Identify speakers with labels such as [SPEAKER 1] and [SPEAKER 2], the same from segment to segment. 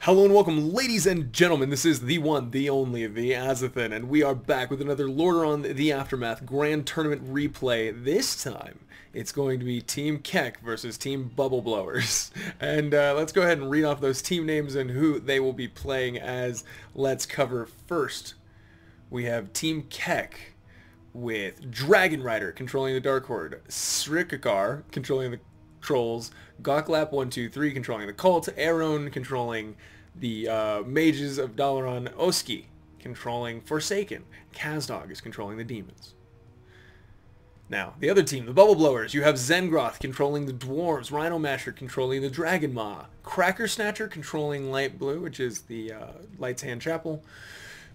[SPEAKER 1] Hello and welcome, ladies and gentlemen. This is the one, the only, the Azothan, and we are back with another Lordaeron The Aftermath Grand Tournament replay. This time, it's going to be Team KeK versus Team Bubble Blowers. And let's go ahead and read off those team names and who they will be playing as. Let's cover first. We have Team KeK with Dragon Rider controlling the Dark Horde, Srikakar controlling the Trolls, Goklap123 controlling the Cult, Aron controlling the Mages of Dalaran, Oski controlling Forsaken, Kazdog is controlling the Demons. Now, the other team, the Bubble Blowers, you have Zengroth controlling the Dwarves, Rhino Masher controlling the Dragon Maw, Cracker Snatcher controlling Light Blue, which is the Light's Hand Chapel,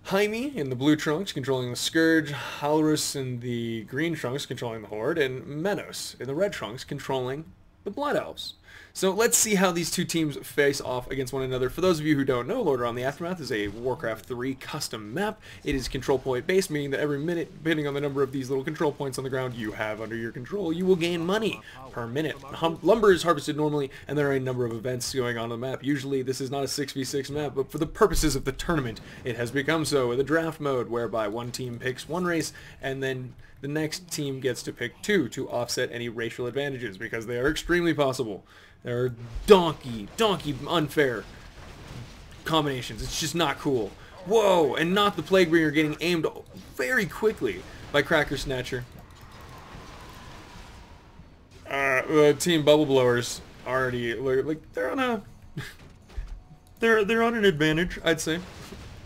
[SPEAKER 1] Jaime in the blue trunks controlling the Scourge, Halrus in the green trunks controlling the Horde, and Menos in the red trunks controlling the Blood Elves. So let's see how these two teams face off against one another. For those of you who don't know, Lordaeron The Aftermath is a Warcraft 3 custom map. It is control point based, meaning that every minute, depending on the number of these little control points on the ground you have under your control, you will gain money per minute. Lumber is harvested normally, and there are a number of events going on the map. Usually this is not a 6v6 map, but for the purposes of the tournament, it has become so with a draft mode whereby one team picks one race, and then the next team gets to pick two to offset any racial advantages, because they are extremely possible. There are donkey unfair combinations. It's just not cool. Whoa, and not the Plaguebringer getting aimed very quickly by Cracker Snatcher. The Team Bubble Blowers already, like, they're on a... they're on an advantage, I'd say.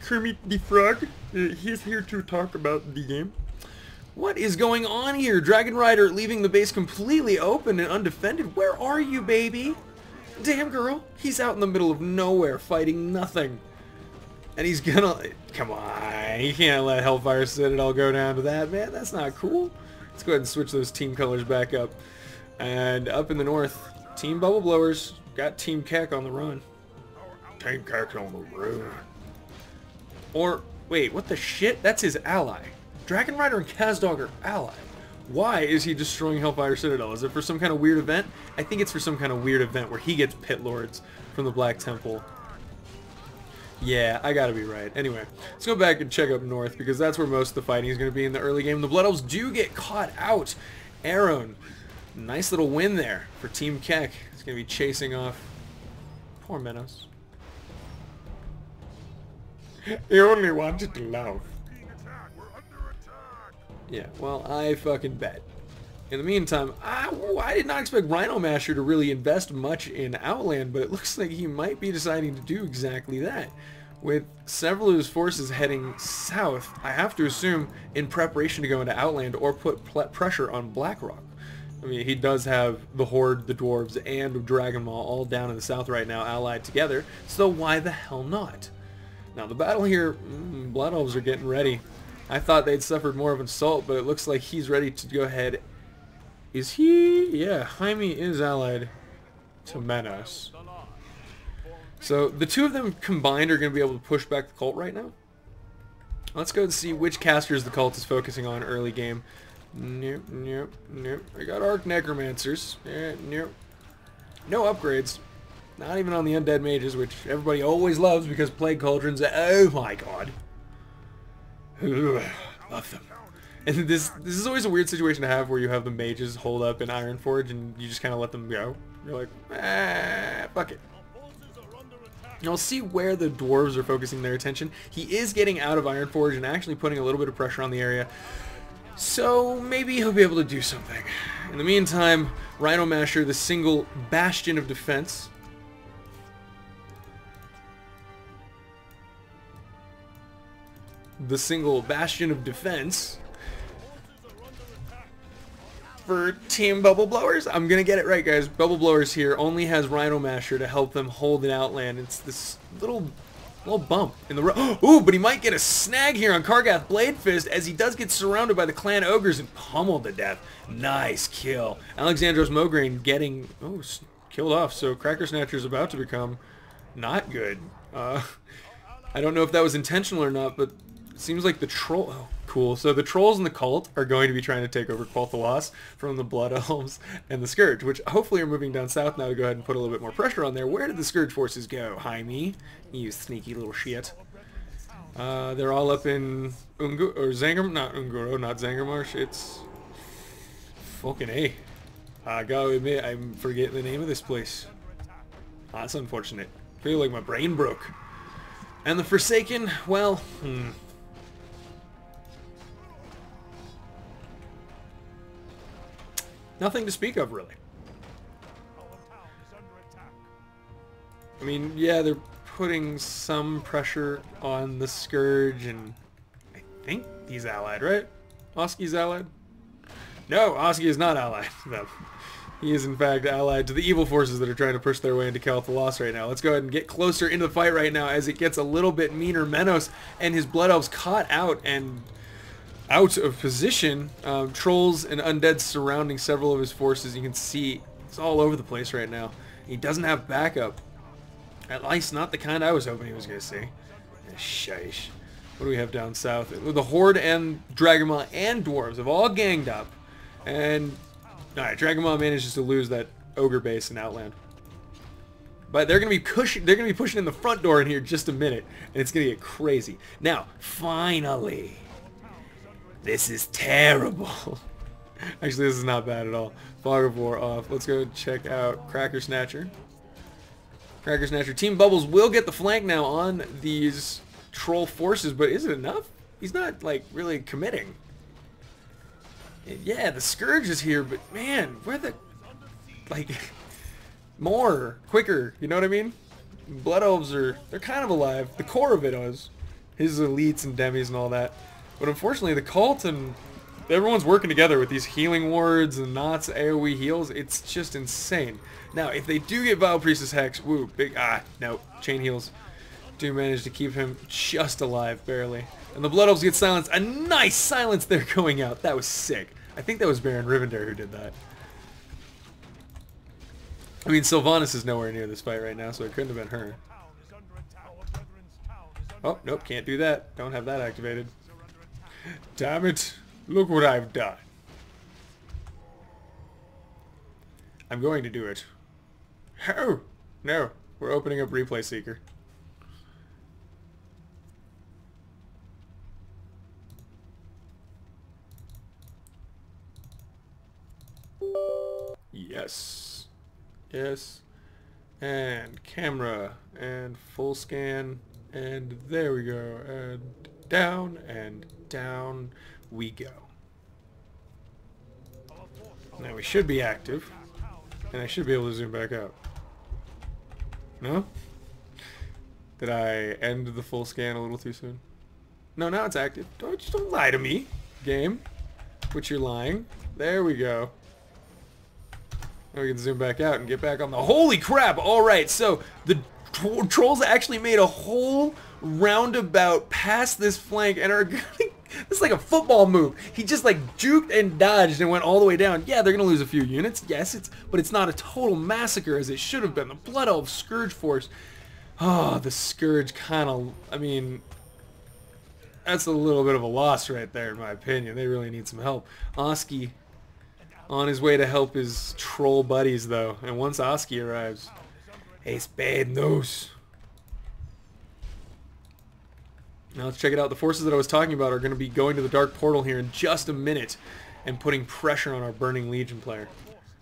[SPEAKER 1] Kermit the Frog, he's here to talk about the game. What is going on here? Dragon Rider leaving the base completely open and undefended. Where are you, baby? Damn, girl. He's out in the middle of nowhere fighting nothing. And he's gonna... Come on. You can't let Hellfire Citadel go down to that, man. That's not cool. Let's go ahead and switch those team colors back up. And up in the north, Team Bubble Blowers got Team KeK on the run. Team KeK's on the run. Or, wait, what the shit? That's his ally. Dragon Rider and Kazdog are allied. Why is he destroying Hellfire Citadel? Is it for some kind of weird event? I think it's for some kind of weird event where he gets Pit Lords from the Black Temple. Yeah, I gotta be right. Anyway, let's go back and check up north, because that's where most of the fighting is going to be in the early game. The Blood Elves do get caught out. Aron, nice little win there for Team KeK. He's going to be chasing off poor Menos. He only wanted to love. Yeah, well, I fucking bet. In the meantime, I did not expect Rhino Masher to really invest much in Outland, but it looks like he might be deciding to do exactly that. With several of his forces heading south, I have to assume in preparation to go into Outland or put pressure on Blackrock. I mean, he does have the Horde, the Dwarves, and Dragon Maw all down in the south right now, allied together, so why the hell not? Now, the battle here, Blood Elves are getting ready. I thought they'd suffered more of an assault, but it looks like he's ready to go ahead. Is he? Yeah, Jaime is allied to Menos. So the two of them combined are going to be able to push back the Cult right now. Let's go and see which casters the Cult is focusing on early game. Nope, nope, nope. I got Arc Necromancers. Nope. No upgrades. Not even on the Undead Mages, which everybody always loves because Plague Cauldrons, oh my god. Love them. And this is always a weird situation to have where you have the mages hold up in Ironforge and you just kind of let them go. You're like, fuck it. You'll see where the dwarves are focusing their attention. He is getting out of Ironforge and actually putting a little bit of pressure on the area. So maybe he'll be able to do something. In the meantime, Rhino Masher, the single bastion of defense, for Team Bubble Blowers. I'm gonna get it right, guys. Bubble Blowers here only has Rhino Masher to help them hold an Outland. It's this little bump in the road. Ooh, but he might get a snag here on Kargath Bladefist as he does get surrounded by the clan ogres and pummeled to death. Nice kill. Alexandros Mograine getting killed off. So Cracker Snatcher is about to become not good. I don't know if that was intentional or not, but seems like the troll... Oh, cool. So the trolls and the cult are going to be trying to take over Quel'Thalas from the Blood Elves and the Scourge, which hopefully are moving down south now to go ahead and put a little bit more pressure on there. Where did the Scourge forces go? Jaime, you sneaky little shit. They're all up in not Zangarmarsh. It's fucking A. I gotta admit, I'm forgetting the name of this place. That's unfortunate. I feel like my brain broke. And the Forsaken, well, nothing to speak of, really. I mean, yeah, they're putting some pressure on the Scourge, and I think he's allied, right? Oski's allied? No, Oski is not allied. No. He is, in fact, allied to the evil forces that are trying to push their way into Quel'Thalas right now. Let's go ahead and get closer into the fight right now as it gets a little bit meaner. Menos and his Blood Elves caught out and out of position. Trolls and undead surrounding several of his forces. You can see it's all over the place right now. He doesn't have backup. At least not the kind I was hoping he was going to see. Shish. What do we have down south? The Horde and Dragonmaw and Dwarves have all ganged up. And alright, Dragonmaw manages to lose that ogre base in Outland. But they're gonna be pushing in the front door in here just a minute, and it's gonna get crazy. Now, finally. This is terrible. Actually, this is not bad at all. Fog of War off. Let's go check out Cracker Snatcher. Cracker Snatcher. Team Bubbles will get the flank now on these troll forces, but is it enough? He's not, like, really committing. Yeah, the Scourge is here, but man, where the... Like, more, quicker, you know what I mean? Blood Elves are... They're kind of alive. The core of it is. His elites and demis and all that. But unfortunately, the cult and... Everyone's working together with these healing wards and knots, AoE heals. It's just insane. Now, if they do get Vile Priestess Hex, woo, big... no, chain heals. Do manage to keep him just alive, barely. And the Blood Elves get silenced. A nice silence there going out. That was sick. I think that was Baron Rivendare who did that. I mean, Sylvanas is nowhere near this fight right now, so it couldn't have been her. Oh, nope, can't do that. Don't have that activated. Damn it. Look what I've done. I'm going to do it. Oh, no. We're opening up Replay Seeker. Yes. Yes. And camera. And full scan. And there we go. And down we go. Now we should be active. And I should be able to zoom back out. No? Did I end the full scan a little too soon? No, now it's active. Don't lie to me, game. Which you're lying. There we go. Now we can zoom back out and get back on the... Holy crap! Alright, so the trolls actually made a whole roundabout past this flank and are gonna... It's like a football move. He just like juked and dodged and went all the way down. Yeah, they're gonna lose a few units. Yes, but it's not a total massacre as it should have been. The Blood Elf Scourge force. Oh, the Scourge kind of... I mean... That's a little bit of a loss right there, in my opinion. They really need some help. Oski on his way to help his troll buddies, though. And once Oski arrives, it's bad news. Now let's check it out. The forces that I was talking about are going to be going to the Dark Portal here in just a minute and putting pressure on our Burning Legion player.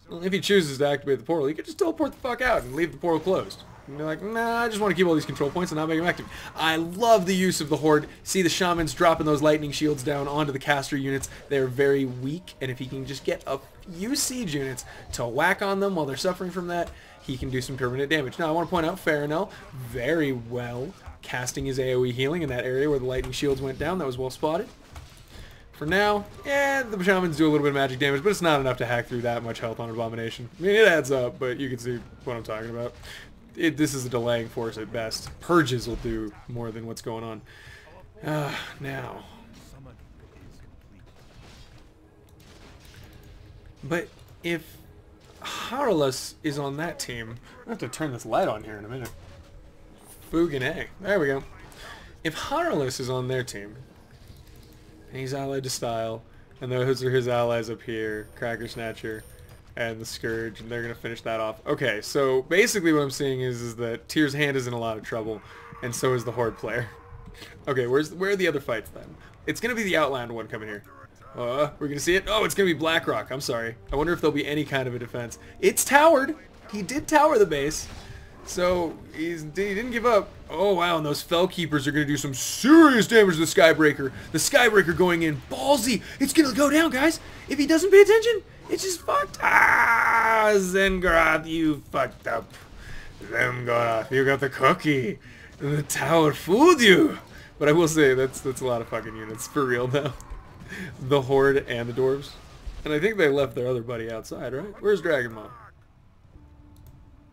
[SPEAKER 1] Well, if he chooses to activate the portal, he could just teleport the fuck out and leave the portal closed. And be like, nah, I just want to keep all these control points and not make them active. I love the use of the Horde. See the Shamans dropping those lightning shields down onto the caster units. They're very weak, and if he can just get a few siege units to whack on them while they're suffering from that, he can do some permanent damage. Now, I want to point out Farinel very well casting his AoE healing in that area where the lightning shields went down. That was well spotted. For now, yeah, the Shamans do a little bit of magic damage, but it's not enough to hack through that much health on Abomination. I mean, it adds up, but you can see what I'm talking about. This is a delaying force at best. Purges will do more than what's going on. Now. But if Haralus is on that team, I have to turn this light on here in a minute. Fugan A. There we go. If Haralus is on their team, And he's allied to Style. And those are his allies up here. Cracker Snatcher and the Scourge. And they're going to finish that off. Okay, so basically what I'm seeing is that Tyr's hand is in a lot of trouble. And so is the Horde player. Okay, where are the other fights then? It's going to be the Outland one coming here. We're going to see it. Oh, it's going to be Blackrock. I'm sorry. I wonder if there'll be any kind of a defense. It's towered. He did tower the base. So he didn't give up. Oh, wow. And those Fell Keepers are going to do some serious damage to the Skybreaker. The Skybreaker going in. Ballsy. It's going to go down, guys. If he doesn't pay attention, it's just fucked. Ah, Zengaroth, you fucked up. Zengaroth, you got the cookie. And the tower fooled you. But I will say, that's a lot of fucking units. For real, now. The Horde and the Dwarves. And I think they left their other buddy outside, right? Where's Dragon Mom?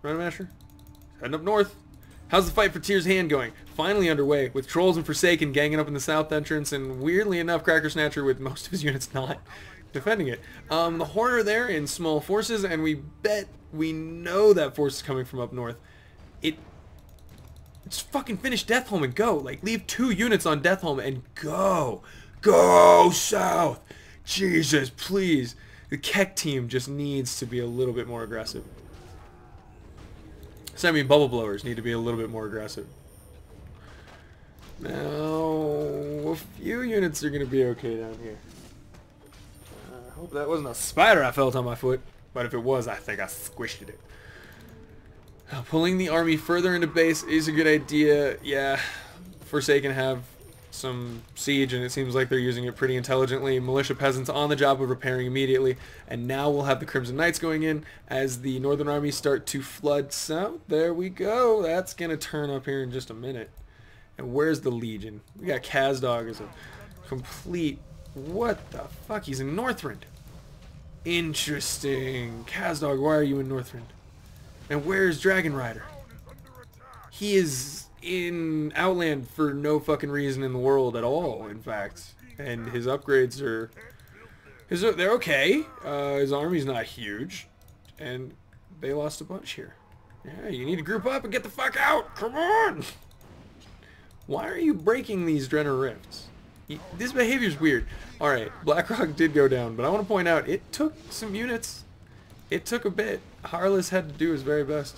[SPEAKER 1] Rhino Masher? Heading up north. How's the fight for Tyr's hand going? Finally underway, with Trolls and Forsaken ganging up in the south entrance, and weirdly enough, Cracker Snatcher with most of his units not defending it. The Horde are there in small forces, and we know that force is coming from up north. Just fucking finish Deathholm and go. Like, leave 2 units on Deathholm and go. Go south. Jesus, please. The KeK team just needs to be a little bit more aggressive. So, I mean, Bubble Blowers need to be a little bit more aggressive. Now, a few units are going to be okay down here. I hope that wasn't a spider I felt on my foot. But if it was, I think I squished it. Pulling the army further into base is a good idea. Yeah, Forsaken have some siege, and it seems like they're using it pretty intelligently. Militia peasants on the job of repairing immediately, and now we'll have the Crimson Knights going in as the Northern armies start to flood south. There we go. That's gonna turn up here in just a minute. And where's the Legion? We got Kazdog as a complete... What the fuck? He's in Northrend. Interesting. Kazdog, why are you in Northrend? And where's Dragon Rider? He is in Outland for no fucking reason in the world at all, in fact. And his upgrades are... they're okay. His army's not huge. And they lost a bunch here. Yeah, you need to group up and get the fuck out! Come on! Why are you breaking these Drenner Rifts? This behavior's weird. Alright, Blackrock did go down, but I want to point out, it took some units. It took a bit. Harless had to do his very best.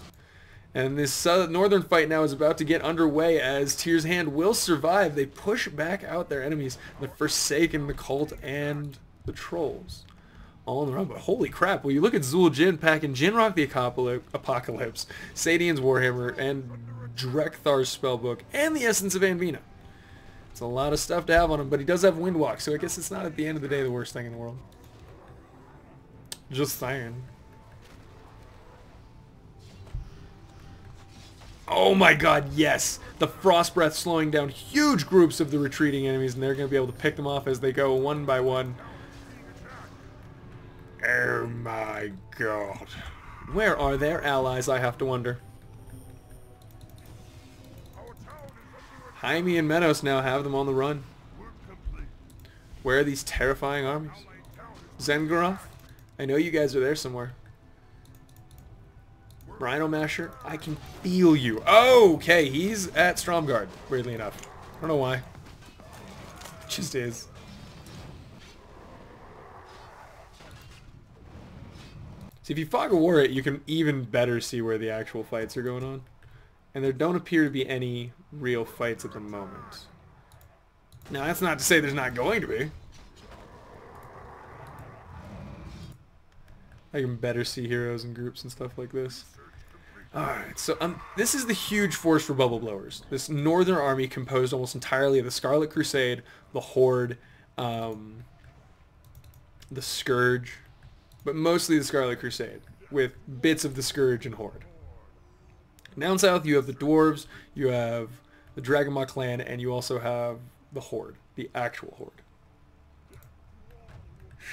[SPEAKER 1] And this northern fight now is about to get underway as Tyr's hand will survive. They push back out their enemies, the Forsaken, the Cult, and the Trolls. All in the run, but holy crap, well you look at Zul Jin packing Jinrock the Apocalypse, Sadian's Warhammer, and Drekthar's Spellbook, and the Essence of Anvina. It's a lot of stuff to have on him, but he does have Windwalk, so I guess it's not at the end of the day the worst thing in the world. Just saying. Oh my god, yes! The Frost Breath slowing down huge groups of the retreating enemies, and they're going to be able to pick them off as they go one by one. Oh my god. Where are their allies, I have to wonder. Jaime and Menos now have them on the run. Where are these terrifying armies? Zengaroth? I know you guys are there somewhere. Rhino Masher, I can feel you. Oh, okay, he's at Stromgarde, weirdly enough. I don't know why. Just is. See, if you Fog of War it, you can even better see where the actual fights are going on. And there don't appear to be any real fights at the moment. Now, that's not to say there's not going to be. I can better see heroes and groups and stuff like this. Alright, so this is the huge force for Bubble Blowers. This northern army composed almost entirely of the Scarlet Crusade, the Horde, the Scourge, but mostly the Scarlet Crusade, with bits of the Scourge and Horde. Down south you have the Dwarves, you have the Dragonmaw clan, and you also have the Horde, the actual Horde.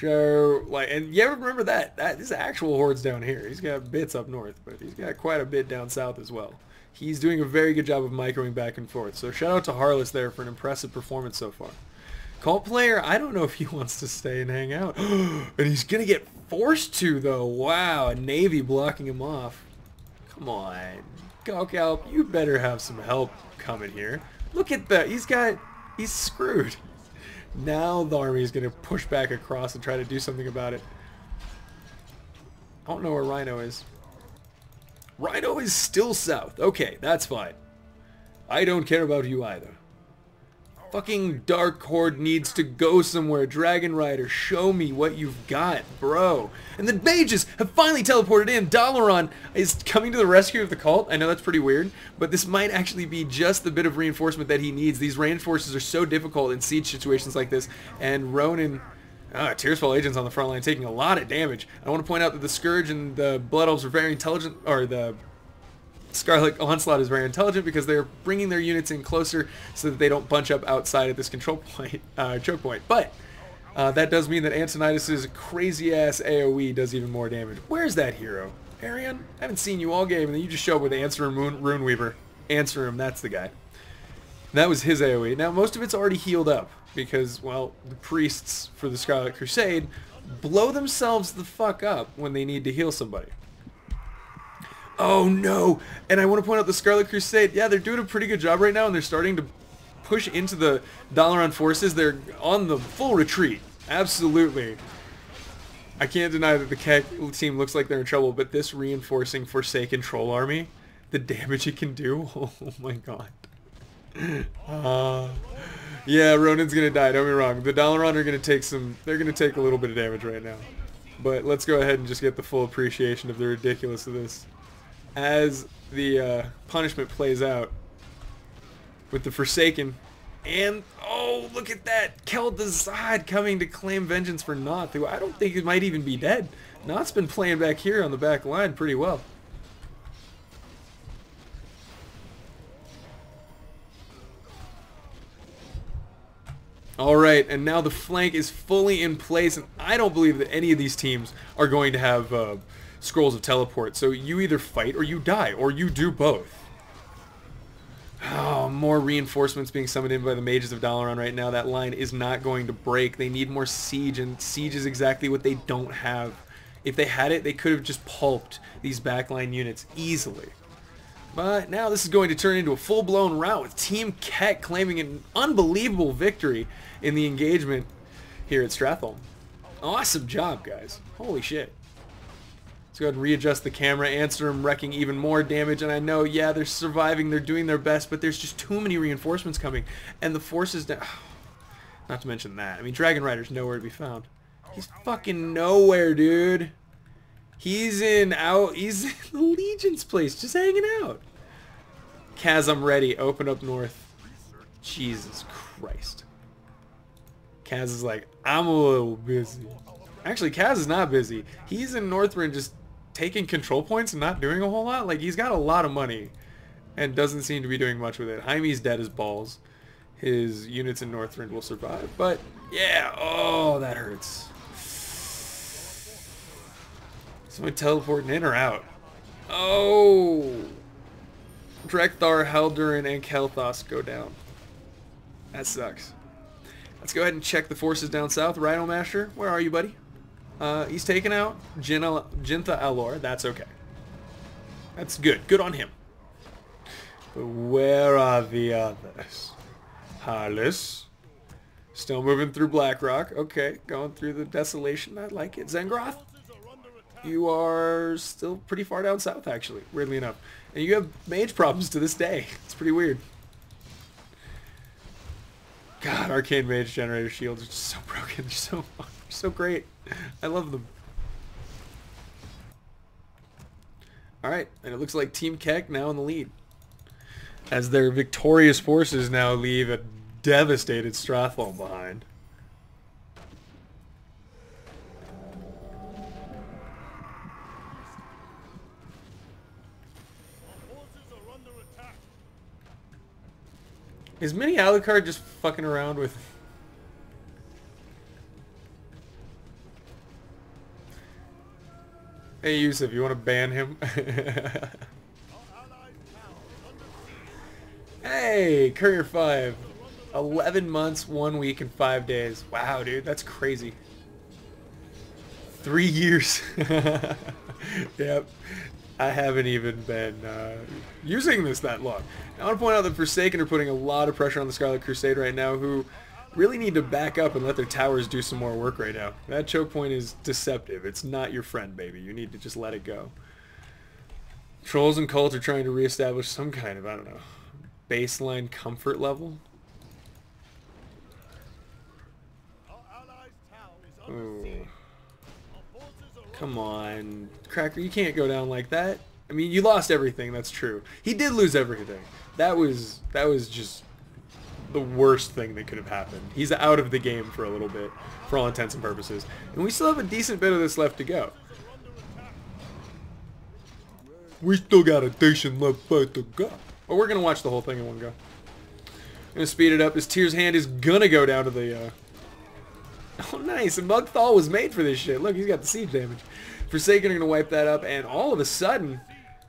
[SPEAKER 1] So, like, and you ever remember that this actual Horde's down here. He's got bits up north, but he's got quite a bit down south as well. He's doing a very good job of microing back and forth. So shout out to Harless there for an impressive performance so far. Cult player, I don't know if he wants to stay and hang out. And he's going to get forced to, though. Wow, a Navy blocking him off. Come on. KeK, you better have some help coming here. Look at that. He's screwed. Now the army is going to push back across and try to do something about it. I don't know where Rhino is. Rhino is still south. Okay, that's fine. I don't care about you either. Fucking Dark Horde needs to go somewhere. Dragon Rider, show me what you've got, bro. And the mages have finally teleported in. Lordaeron is coming to the rescue of the cult. I know that's pretty weird, but this might actually be just the bit of reinforcement that he needs. These range forces are so difficult in siege situations like this, and Ronin... Tearsfall agents on the front line taking a lot of damage. I want to point out that the Scourge and the Blood Elves are very intelligent, or the Scarlet Onslaught is very intelligent because they're bringing their units in closer so that they don't bunch up outside at this control point, choke point. But that does mean that Antonidas' crazy-ass AoE does even more damage. Where's that hero? Arian? I haven't seen you all game, and then you just show up with Answer him, Rune Weaver. Answer him, that's the guy. That was his AoE. Now, most of it's already healed up because, well, the priests for the Scarlet Crusade blow themselves the fuck up when they need to heal somebody. Oh no! And I want to point out the Scarlet Crusade, yeah, they're doing a pretty good job right now, and they're starting to push into the Lordaeron forces. They're on the full retreat. Absolutely. I can't deny that the KeK team looks like they're in trouble, but this reinforcing Forsaken Troll Army, the damage it can do, oh my god. Yeah, Ronin's gonna die, don't be wrong. The Lordaeron are gonna take they're gonna take a little bit of damage right now. But let's go ahead and just get the full appreciation of the ridiculous of this. As the punishment plays out with the Forsaken, and oh, look at that, Keldazad coming to claim vengeance for Noth, who I don't think it might even be dead. Noth's been playing back here on the back line pretty well. Alright, and now the flank is fully in place, and I don't believe that any of these teams are going to have scrolls of teleport. So you either fight or you die, or you do both. Oh, more reinforcements being summoned in by the mages of Lordaeron right now. That line is not going to break. They need more siege, and siege is exactly what they don't have. If they had it, they could have just pulped these backline units easily. But now this is going to turn into a full-blown rout with Team KeK claiming an unbelievable victory in the engagement here at Stratholme. Awesome job, guys. Holy shit. Let's go ahead and readjust the camera. Answer them wrecking even more damage, and I know, yeah, they're surviving, they're doing their best, but there's just too many reinforcements coming, and the forces down. Not to mention that. I mean, Dragon Rider's nowhere to be found. He's fucking nowhere, dude. He's in the Legion's place, just hanging out. Kaz, I'm ready. Open up north. Jesus Christ. Kaz is like, I'm a little busy. Actually, Kaz is not busy. He's in Northrend just taking control points and not doing a whole lot. Like, he's got a lot of money and doesn't seem to be doing much with it. Jaime's dead as balls. His units in Northrend will survive. But, yeah. Oh, that hurts. Someone teleporting in or out? Oh! Drekthar, Haldurin, and Kel'Thas go down. That sucks. Let's go ahead and check the forces down south. Rhino Master, where are you, buddy? He's taken out Jintha Alor. That's okay. That's good. Good on him. But where are the others? Harless. Still moving through Blackrock. Okay, going through the Desolation. I like it. Zengroth. You are still pretty far down south, actually, weirdly enough. And you have mage problems to this day. It's pretty weird. God, Arcane Mage Generator Shields are just so broken. They're so great. I love them. Alright, and it looks like Team KeK now in the lead. As their victorious forces now leave a devastated Stratholme behind. Is Mini Alucard just fucking around with... Hey Yusuf, you want to ban him? Hey, Courier 5. 11 months, 1 week, and 5 days. Wow, dude, that's crazy. 3 years. Yep. I haven't even been using this that long. I want to point out that Forsaken are putting a lot of pressure on the Scarlet Crusade right now, who really need to back up and let their towers do some more work right now. That choke point is deceptive. It's not your friend, baby. You need to just let it go. Trolls and Cult are trying to reestablish some kind of, I don't know, baseline comfort level. Ooh. Come on, Cracker, you can't go down like that. I mean, you lost everything, that's true. He did lose everything. That was just the worst thing that could have happened. He's out of the game for a little bit, for all intents and purposes. And we still have a decent bit of this left to go. We still got a decent left fight to go. But we're going to watch the whole thing in one go. I'm going to speed it up. His Tyr's hand is going to go down to the... Oh, nice. And Mugthal was made for this shit. Look, he's got the siege damage. Forsaken are going to wipe that up. And all of a sudden...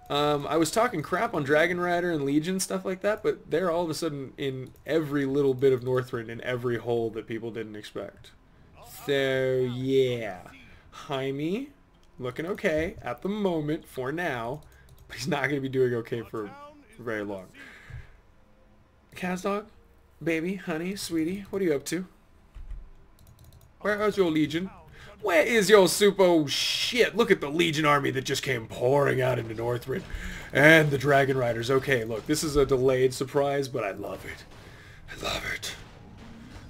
[SPEAKER 1] I was talking crap on Dragon Rider and Legion, stuff like that, but they're all of a sudden in every little bit of Northrend, in every hole that people didn't expect. So, yeah. Jaime, looking okay at the moment, for now, but he's not going to be doing okay for very long. Cazdog, baby, honey, sweetie, what are you up to? Where is your Legion? Where is your super... Oh, shit. Look at the Legion army that just came pouring out into Northrend. And the Dragon Riders. Okay, look. This is a delayed surprise, but I love it. I love it.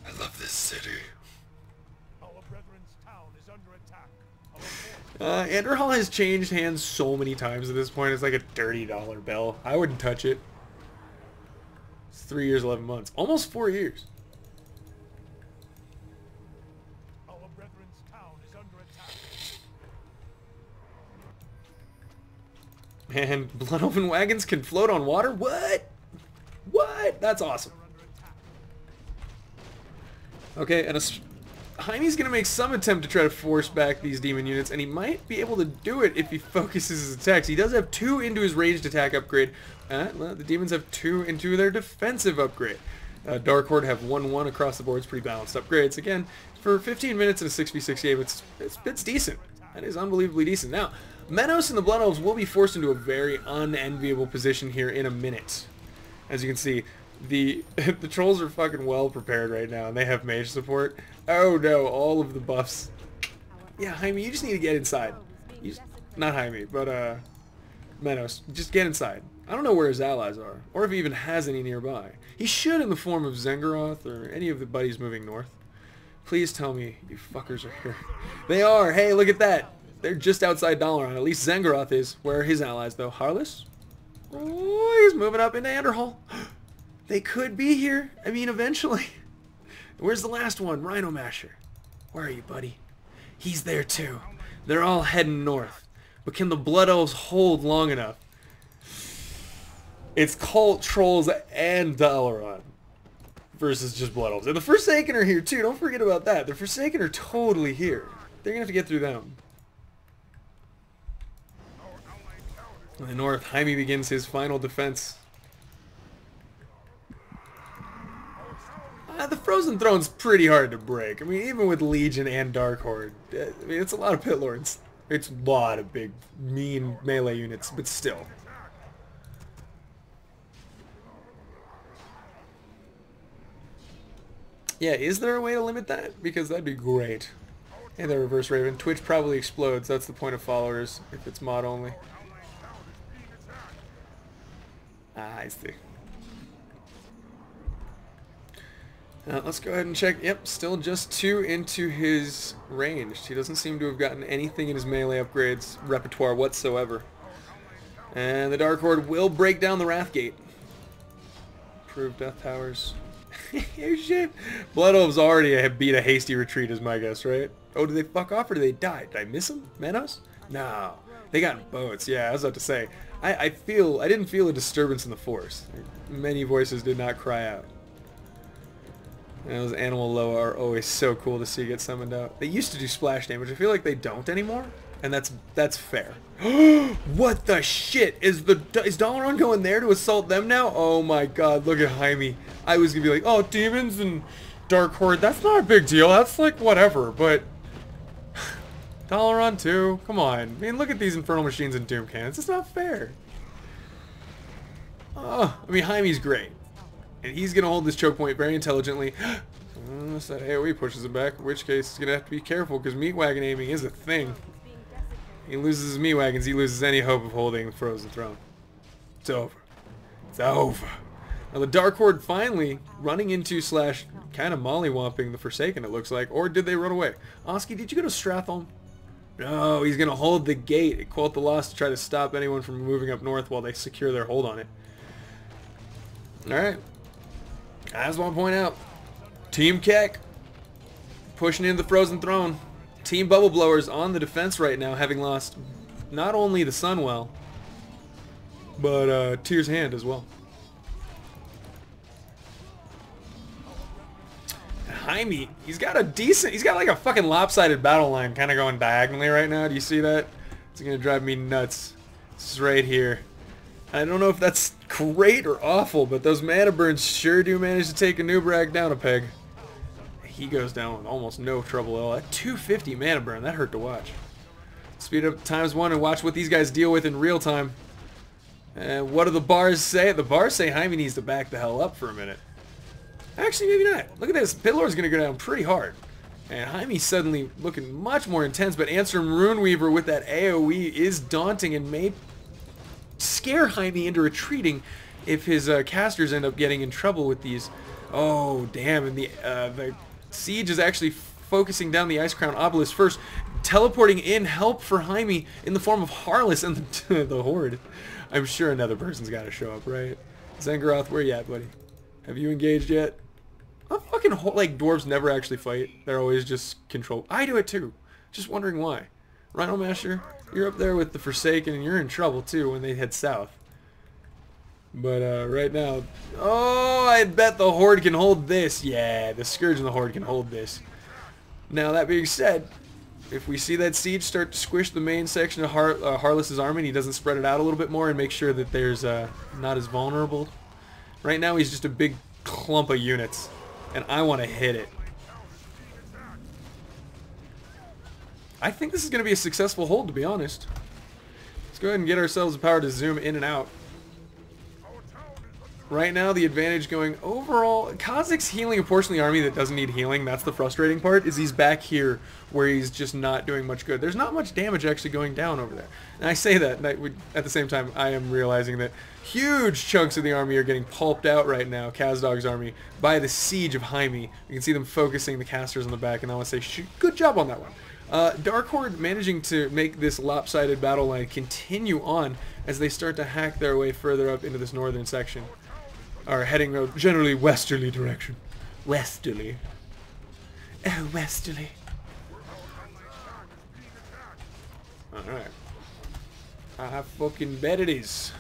[SPEAKER 1] I love this city. Our brethren's town is under attack. Anderhall has changed hands so many times at this point. It's like a $30 bill. I wouldn't touch it. It's 3 years, 11 months. Almost 4 years. And Blood Elven wagons can float on water? What? What? That's awesome. Okay, and Jaime's going to make some attempt to try to force back these demon units, and he might be able to do it if he focuses his attacks. He does have 2 into his ranged attack upgrade. Well, the demons have 2 into their defensive upgrade. Dark Horde have 1-1 across the board. It's pretty balanced upgrades. Again, for 15 minutes in a 6v6 game, it's decent. That is unbelievably decent. Now, Menos and the Blood Elves will be forced into a very unenviable position here in a minute. As you can see, the trolls are fucking well prepared right now, and they have mage support. Oh no, all of the buffs. Yeah, Jaime, you just need to get inside. Not Jaime, but Menos. Just get inside. I don't know where his allies are, or if he even has any nearby. He should in the form of Zengaroth or any of the buddies moving north. Please tell me you fuckers are here. They are! Hey, look at that! They're just outside Dalaran. At least Zengaroth is. Where are his allies, though? Harless? Oh, he's moving up into Anderhall. They could be here. I mean, eventually. Where's the last one? Rhino Masher. Where are you, buddy? He's there, too. They're all heading north. But can the Blood Elves hold long enough? It's Cult, Trolls, and Dalaran versus just Blood Elves. And the Forsaken are here, too. Don't forget about that. The Forsaken are totally here. They're going to have to get through them. In the north, Jaime begins his final defense. The Frozen Throne's pretty hard to break. I mean, even with Legion and Dark Horde. I mean, it's a lot of Pit Lords. It's a lot of big, mean melee units, but still. Yeah, is there a way to limit that? Because that'd be great. Hey there, Reverse Raven. Twitch probably explodes. That's the point of followers, if it's mod only. Ah, I see. Let's go ahead and check. Yep, still just 2 into his ranged. He doesn't seem to have gotten anything in his melee upgrades repertoire whatsoever. And the Dark Horde will break down the Wrathgate. Improved Death Towers. Oh shit. Blood Elves already have beat a hasty retreat is my guess, right? Oh, did they fuck off or did they die? Did I miss them? Menos? No. They got boats. Yeah, I was about to say. I didn't feel a disturbance in the force. Many voices did not cry out. And those animal Loa are always so cool to see get summoned out. They used to do splash damage. I feel like they don't anymore, and that's fair. What the shit? Is Dalaran going there to assault them now? Oh my god, look at Jaime. I was gonna be like, oh, demons and Dark Horde, that's not a big deal. That's like whatever, but Dalaran too? Come on. I mean, look at these Infernal Machines and Doom Cannons. It's not fair. Oh, I mean, Jaime's great. And he's going to hold this choke point very intelligently. Unless that AoE pushes it back, in which case he's going to have to be careful because meat wagon aiming is a thing. He loses his meat wagons, he loses any hope of holding the Frozen Throne. It's over. It's over. Now the Dark Horde finally running into slash kind of mollywomping the Forsaken, it looks like. Or did they run away? Oski, did you go to Stratholme? No, he's going to hold the gate at Quoth the Lost to try to stop anyone from moving up north while they secure their hold on it. Alright. I just want to point out, Team KeK pushing in the Frozen Throne. Team Bubble Blowers on the defense right now, having lost not only the Sunwell, but Tyr's Hand as well. Jaime, he's got like a fucking lopsided battle line kind of going diagonally right now. Do you see that? It's going to drive me nuts. This is right here. I don't know if that's great or awful, but those mana burns sure do manage to take a Noobrag down a peg. He goes down with almost no trouble at all. That 250 mana burn, that hurt to watch. Speed up ×1 and watch what these guys deal with in real time. And what do the bars say? The bars say Jaime needs to back the hell up for a minute. Actually, maybe not. Look at this. Pitlord's going to go down pretty hard. And Jaime's suddenly looking much more intense, but Ansem Runeweaver with that AoE is daunting and may scare Jaime into retreating if his casters end up getting in trouble with these. Oh, damn. And the Siege is actually focusing down the Ice Crown Obelisk first, teleporting in help for Jaime in the form of Harless and the Horde. I'm sure another person's got to show up, right? Zangaroth, where you at, buddy? Have you engaged yet? I'm fucking like dwarves never actually fight. They're always just control. I do it too. Just wondering why. Rhino Master, you're up there with the Forsaken and you're in trouble too when they head south. But right now, oh, I bet the Horde can hold this. Yeah, the Scourge and the Horde can hold this. Now that being said, if we see that Siege start to squish the main section of Harless's army and he doesn't spread it out a little bit more and make sure that there's not as vulnerable. Right now he's just a big clump of units, and I want to hit it. I think this is going to be a successful hold, to be honest. Let's go ahead and get ourselves the power to zoom in and out. Right now, the advantage going overall... Kha'Zix's healing a portion of the army that doesn't need healing. That's the frustrating part, is he's back here where he's just not doing much good. There's not much damage actually going down over there. And I say that, and at the same time, I am realizing that huge chunks of the army are getting pulped out right now, Kazdog's army, by the Siege of Jaime. You can see them focusing the casters on the back, and I want to say, good job on that one. Dark Horde managing to make this lopsided battle line continue on as they start to hack their way further up into this northern section. Are heading a generally westerly direction. Westerly. Oh, westerly. Alright. I fucking bet it is.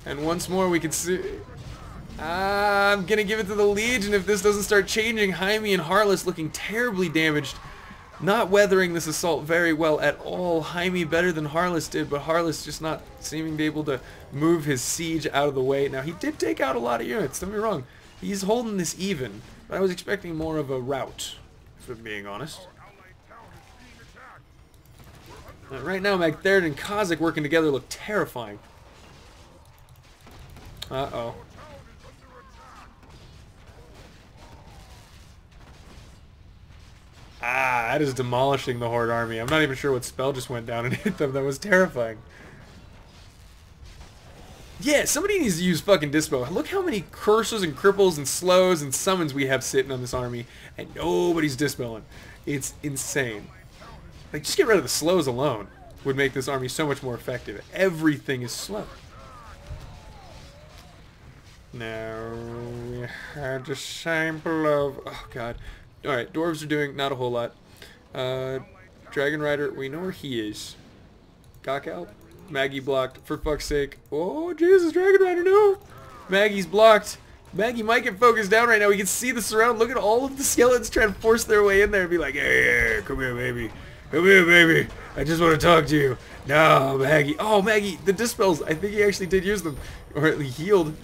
[SPEAKER 1] And once more we can see... I'm gonna give it to the Legion if this doesn't start changing. Jaime and Harless looking terribly damaged. Not weathering this assault very well at all. Jaime better than Harless did, but Harless just not seeming to be able to move his siege out of the way. Now, he did take out a lot of units, don't be wrong. He's holding this even, but I was expecting more of a rout, if I'm being honest. Right now, Magtherid and Kha'Zix working together look terrifying. Uh-oh. Ah, that is demolishing the Horde army. I'm not even sure what spell just went down and hit them. That was terrifying. Yeah, somebody needs to use fucking Dispo. Look how many curses and cripples and slows and summons we have sitting on this army, and nobody's Dispelling. It's insane. Like, just get rid of the slows alone would make this army so much more effective. Everything is slow. Now, we had a sample of... Oh, God. Alright, dwarves are doing not a whole lot. Dragon Rider, we know where he is. Gakal? Maggie blocked, for fuck's sake. Oh, Jesus, Dragon Rider, no! Maggie's blocked. Maggie might get focused down right now. We can see the surround. Look at all of the skeletons trying to force their way in there and be like, hey, come here, baby. Come here, baby. I just want to talk to you. No, Maggie. Oh, Maggie, the Dispels. I think he actually did use them. Or at least healed.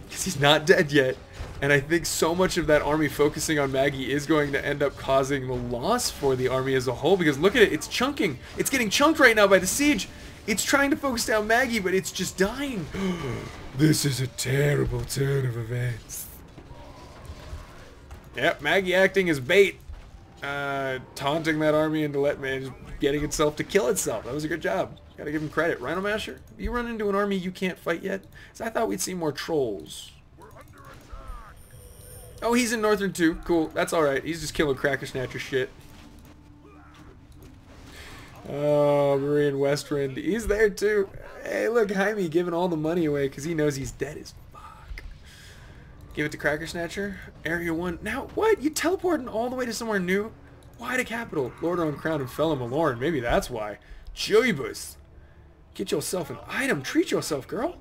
[SPEAKER 1] Because he's not dead yet. And I think so much of that army focusing on Maggie is going to end up causing the loss for the army as a whole. Because look at it, it's chunking. It's getting chunked right now by the siege. It's trying to focus down Maggie, but it's just dying. This is a terrible turn of events. Yep, Maggie acting as bait. Taunting that army into getting itself to kill itself. That was a good job. Gotta give him credit. Rhino Masher, have you run into an army you can't fight yet? 'Cause I thought we'd see more trolls. Oh, he's in Northern too. Cool. That's alright. He's just killing Cracker Snatcher shit. Oh, Marine Westwind. He's there too. Hey, look, Jaime giving all the money away because he knows he's dead as fuck. Give it to Cracker Snatcher. Area 1. Now, what? You teleporting all the way to somewhere new? Why to capital? Lordaeron crowned and fell in Malorn. Maybe that's why. Joybus. Get yourself an item. Treat yourself, girl.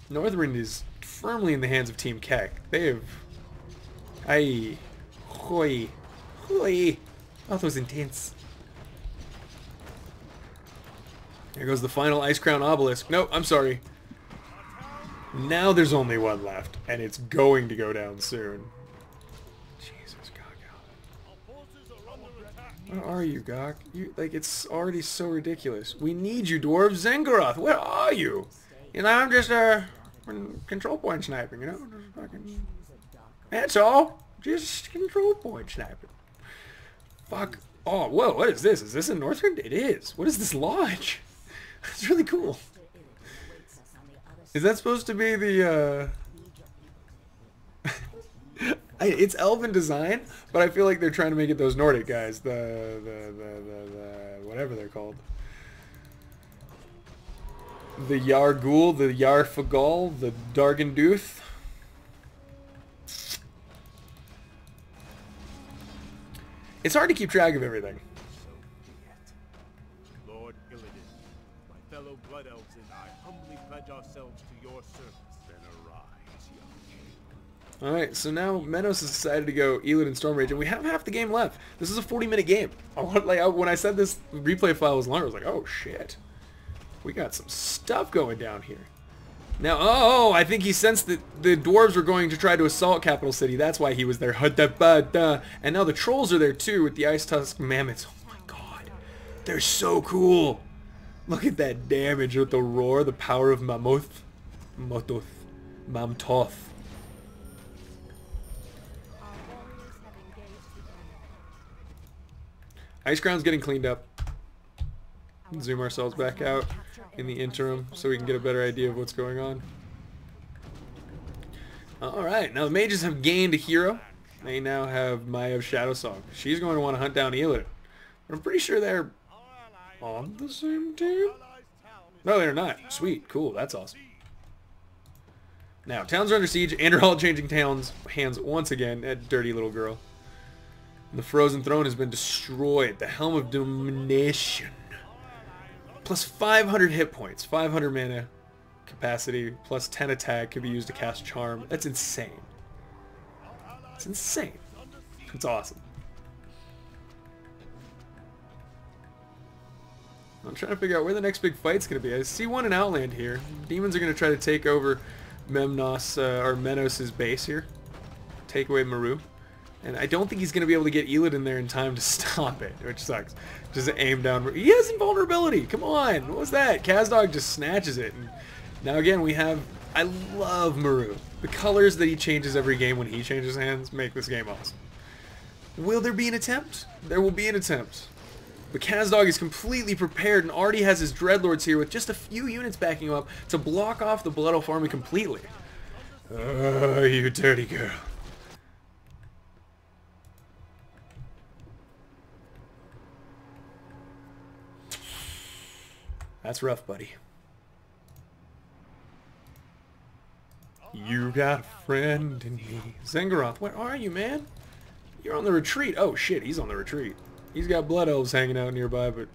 [SPEAKER 1] Northwind is firmly in the hands of Team KeK. They have... Aye. Hoi. Hoi. Oh, that was intense. There goes the final Ice Crown Obelisk. No, I'm sorry. Now there's only one left, and it's going to go down soon. Jesus, Gok. Where are you, Gok? Like, it's already so ridiculous. We need you, dwarves. Zengaroth, where are you? You know, I'm just, control point sniping, you know? Just fucking... That's all. Just control point sniping. Fuck. Oh, whoa, what is this? Is this in Northwind? It is. What is this lodge? It's really cool. Is that supposed to be the, it's elven design, but I feel like they're trying to make it those Nordic guys. The whatever they're called. The Yargul, the Yarfagal, the Dargenduth. It's hard to keep track of everything.
[SPEAKER 2] Lord Illidan, my fellow blood elves and I humbly pledge ourselves to your service. Then arise, young king.
[SPEAKER 1] Alright, so now Menos has decided to go Illidan Stormrage, and we have half the game left. This is a 40-minute game. When I said this replay file was longer, I was like, oh shit. We got some stuff going down here. Now, oh, I think he sensed that the dwarves were going to try to assault Capital City. That's why he was there. And now the trolls are there too with the Ice Tusk Mammoths. Oh my god. They're so cool. Look at that damage with the roar, the power of Mammoth. Mamtoth. Ice Crown's getting cleaned up. Zoom ourselves back out in the interim so we can get a better idea of what's going on. Alright, now the mages have gained a hero. They now have Maya of Shadow Song. She's going to want to hunt down Illidan. But I'm pretty sure they're on the same team? No, they're not. Sweet, cool, that's awesome. Now, towns are under siege, and are all changing hands once again. That dirty little girl. The Frozen Throne has been destroyed. The Helm of Domination. Plus 500 hit points, 500 mana capacity, plus 10 attack could be used to cast Charm. That's insane. It's insane. It's awesome. I'm trying to figure out where the next big fight's going to be. I see one in Outland here. Demons are going to try to take over Menos base here. Take away Maru. And I don't think he's going to be able to get Illidan there in time to stop it, which sucks. Just aim down. He has invulnerability. Come on. What was that? Kazdog just snatches it. And now again, we have... I love Maru. The colors that he changes every game when he changes hands make this game awesome. Will there be an attempt? There will be an attempt. But Kazdog is completely prepared and already has his Dreadlords here with just a few units backing him up to block off the Blood Elf army completely. Oh, you dirty girl. That's rough, buddy. You got a friend in me. Zengaroth, where are you, man? You're on the retreat. Oh, shit, he's on the retreat. He's got blood elves hanging out nearby, but...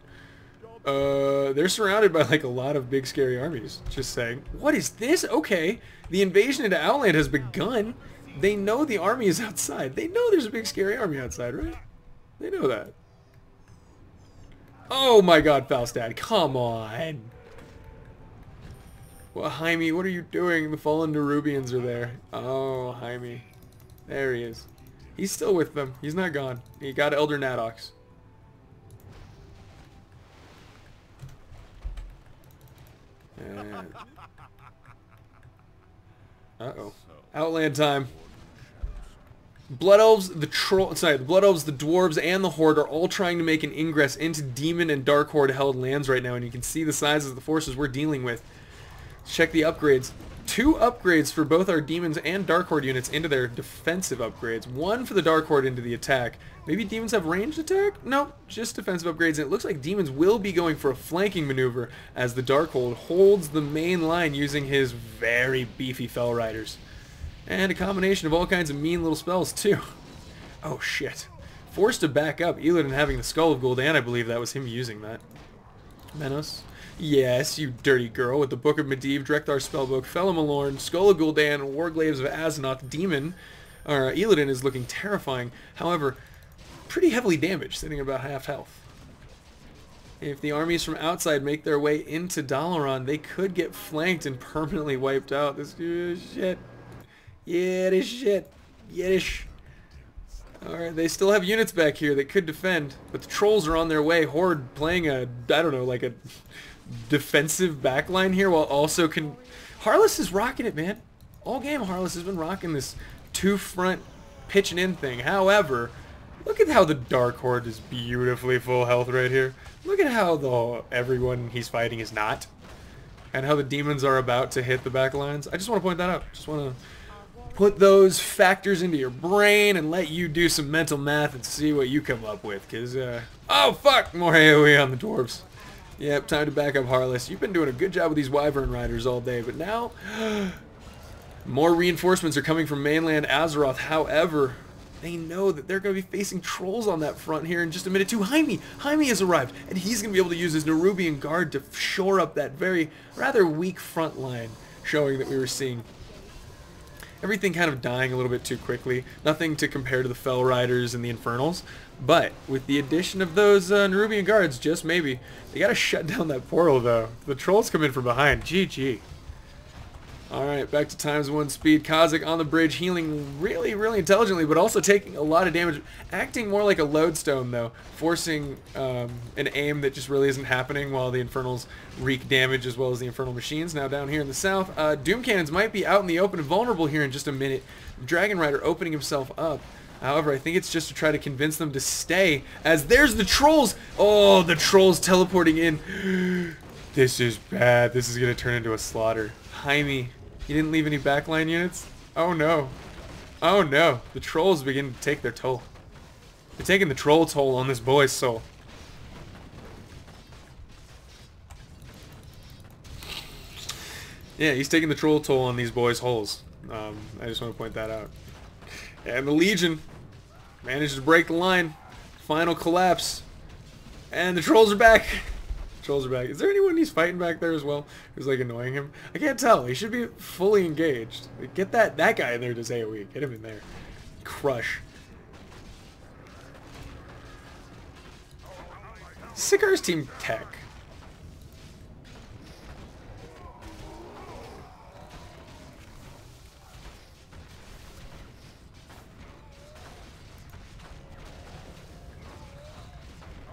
[SPEAKER 1] they're surrounded by, like, a lot of big, scary armies. Just saying. What is this? Okay. The invasion into Outland has begun. They know the army is outside. They know there's a big, scary army outside, right? They know that. Oh my god, Falstad, come on! Well, Jaime, what are you doing? The fallen Nerubians are there. Oh, Jaime. There he is. He's still with them. He's not gone. He got Elder Nadox. Uh-oh. Outland time. Blood Elves, the Blood Elves, the Dwarves, and the Horde are all trying to make an ingress into Demon and Dark Horde held lands right now, and you can see the sizes of the forces we're dealing with. Let's check the upgrades. 2 upgrades for both our Demons and Dark Horde units into their defensive upgrades. 1 for the Dark Horde into the attack. Maybe Demons have ranged attack? No, just defensive upgrades, and it looks like Demons will be going for a flanking maneuver as the Dark Horde holds the main line using his very beefy Fell Riders. And a combination of all kinds of mean little spells, too. Oh, shit. Forced to back up. Illidan having the Skull of Gul'dan, I believe that was him using that. Menos. Yes, you dirty girl, with the Book of Medivh, Drekthar Spellbook, Felamalorn, Skull of Gul'dan, Warglaives of Azzinoth, Demon. Illidan is looking terrifying. However, pretty heavily damaged, sitting at about half health. If the armies from outside make their way into Dalaran, they could get flanked and permanently wiped out. This dude is shit. Yiddish shit. Yiddish. Alright, they still have units back here that could defend, but the trolls are on their way. Horde playing a, I don't know, like a defensive backline here while also Harless is rocking it, man. All game Harless has been rocking this 2-front pitching in thing. However, look at how the Dark Horde is beautifully full health right here. Look at how everyone he's fighting is not. And how the demons are about to hit the back lines. I just want to point that out. Just want to put those factors into your brain and let you do some mental math and see what you come up with. Because, oh fuck, more AoE on the dwarves. Yep, time to back up Harless. You've been doing a good job with these Wyvern Riders all day, but now more reinforcements are coming from mainland Azeroth. However, they know that they're going to be facing trolls on that front here in just a minute too. Jaime has arrived, and he's going to be able to use his Nerubian Guard to shore up that very rather weak front line showing that we were seeing. Everything kind of dying a little bit too quickly. Nothing to compare to the Fell Riders and the Infernals. But with the addition of those Nerubian Guards, just maybe, they got to shut down that portal though. The trolls come in from behind. GG. Alright, back to ×1 speed. Kha'Zix on the bridge, healing really, really intelligently, but also taking a lot of damage. Acting more like a lodestone, though. Forcing an aim that just really isn't happening while the Infernals wreak damage as well as the Infernal Machines. Now down here in the south, Doom Cannons might be out in the open and vulnerable here in just a minute. Dragon Rider opening himself up. However, I think it's just to try to convince them to stay, as there's the trolls! Oh, the trolls teleporting in. This is bad. This is going to turn into a slaughter. Jaime. You didn't leave any backline units? Oh no. Oh no. The trolls begin to take their toll. They're taking the troll toll on this boy's soul. Yeah, he's taking the troll toll on these boys' holes. I just want to point that out. And the Legion managed to break the line. Final collapse. And the trolls are back. Trolls are back. Is there anyone he's fighting back there as well who's like annoying him? I can't tell. He should be fully engaged. Get that guy in there to AoE. Get him in there. Crush. Sikar's team KeK.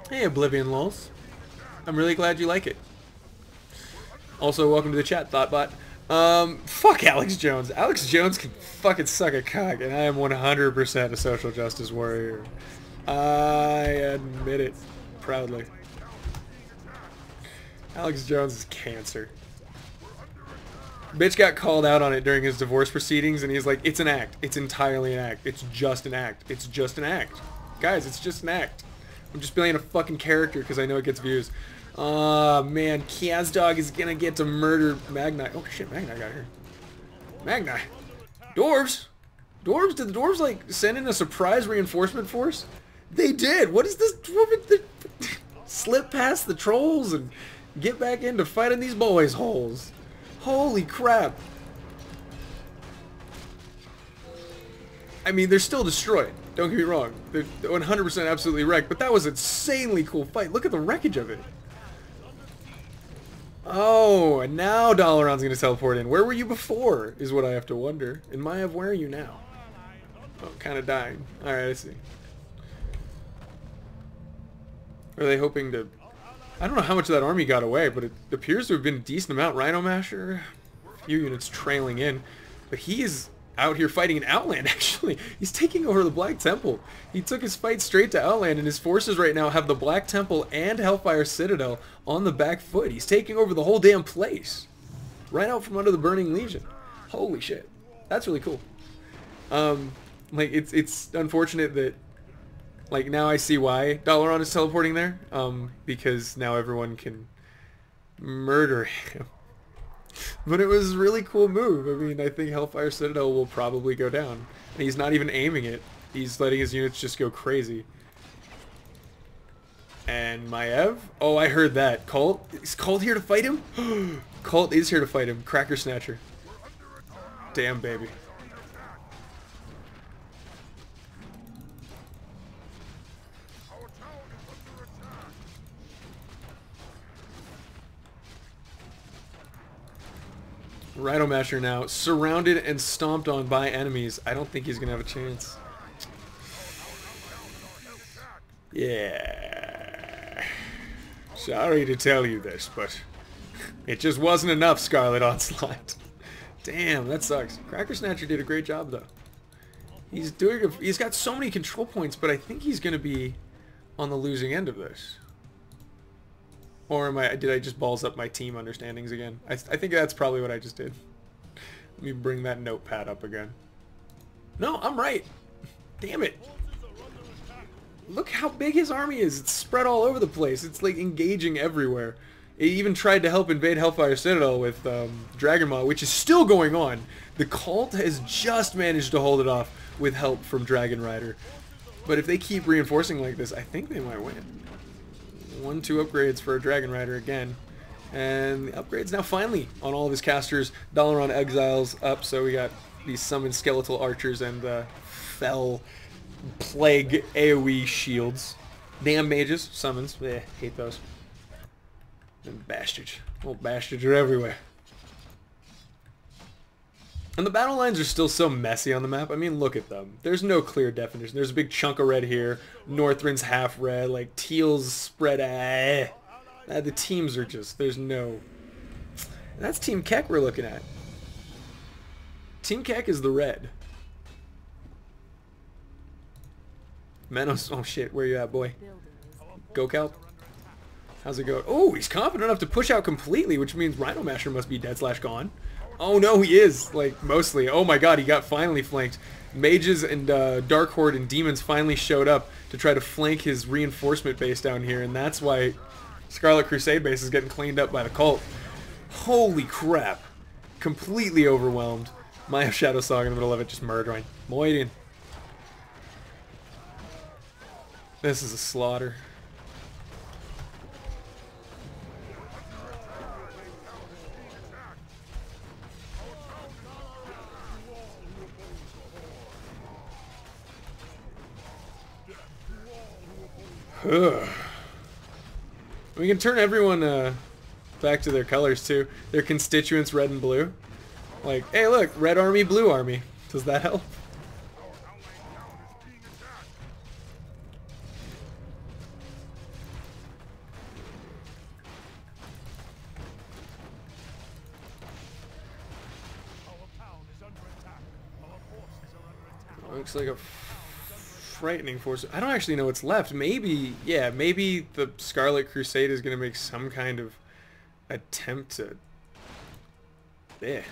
[SPEAKER 1] Hey, Oblivion Lols. I'm really glad you like it. Also, welcome to the chat, Thoughtbot. Fuck Alex Jones. Alex Jones can fucking suck a cock, and I am 100% a social justice warrior. I admit it proudly. Alex Jones is cancer. Bitch got called out on it during his divorce proceedings, and he's like, it's an act. It's entirely an act. It's just an act. It's just an act. Guys, it's just an act. I'm just playing a fucking character because I know it gets views. Oh man, Kazdog is gonna get to murder Magni. Oh shit, Magni got here. Magni. Dwarves? Dwarves? Did the dwarves like send in a surprise reinforcement force? They did! What is this? Slip past the trolls and get back into fighting these boys' holes. Holy crap. I mean, they're still destroyed. Don't get me wrong. They're 100% absolutely wrecked, but that was an insanely cool fight. Look at the wreckage of it. Oh, and now Dalaran's going to teleport in. Where were you before, is what I have to wonder. And Maiev, where are you now? Oh, kind of dying. Alright, I see. Are they hoping to... I don't know how much of that army got away, but it appears to have been a decent amount. Rhino Masher, a few units trailing in. But he is out here fighting in Outland, actually. He's taking over the Black Temple. He took his fight straight to Outland, and his forces right now have the Black Temple and Hellfire Citadel on the back foot. He's taking over the whole damn place. Right out from under the Burning Legion. Holy shit. That's really cool. Like, it's unfortunate that, like, now I see why Lordaeron is teleporting there. Because now everyone can murder him. But it was a really cool move. I mean, I think Hellfire Citadel will probably go down. And he's not even aiming it. He's letting his units just go crazy. And Maev? Oh, I heard that. Cult? Is Cult here to fight him? Cult is here to fight him. Cracker Snatcher. Damn, baby. Rhino Masher now surrounded and stomped on by enemies. I don't think he's gonna have a chance. Yeah. Sorry to tell you this, but it just wasn't enough, Scarlet Onslaught. Damn, that sucks. Cracker Snatcher did a great job though. He's got so many control points, but I think he's gonna be on the losing end of this. Or did I just balls up my team understandings again? I think that's probably what I just did. Let me bring that notepad up again. No, I'm right. Damn it. Look how big his army is. It's spread all over the place. It's like engaging everywhere. It even tried to help invade Hellfire Citadel with Dragon Maw, which is still going on. The Cult has just managed to hold it off with help from Dragon Rider. But if they keep reinforcing like this, I think they might win. 1-2 upgrades for a Dragon Rider again. And the upgrades now finally on all of his casters. Lordaeron Exiles up, so we got these summoned skeletal archers and fell plague AoE shields. Damn mages, summons. Hate those. And bastards. Old bastards are everywhere. And the battle lines are still so messy on the map. I mean, look at them. There's no clear definition. There's a big chunk of red here. Northrin's half red. Like, teal's spread. The teams are just... There's no... That's Team KeK we're looking at. Team KeK is the red. Menos... Oh, shit. Where you at, boy? Go, Cal. How's it going? Oh, he's confident enough to push out completely, which means Rhino Masher must be dead / gone. Oh no, he is, like, mostly. Oh my god, he got finally flanked. Mages and Dark Horde and Demons finally showed up to try to flank his reinforcement base down here, and that's why Scarlet Crusade base is getting cleaned up by the Cult. Holy crap. Completely overwhelmed. Maya Shadow Song in the middle of it, just murdering. Moidian. This is a slaughter. We can turn everyone back to their colors too. Their constituents red and blue. Like, hey look, red army, blue army. Does that help? Looks like a frightening force. I don't actually know what's left. Maybe, yeah, maybe the Scarlet Crusade is going to make some kind of attempt to... I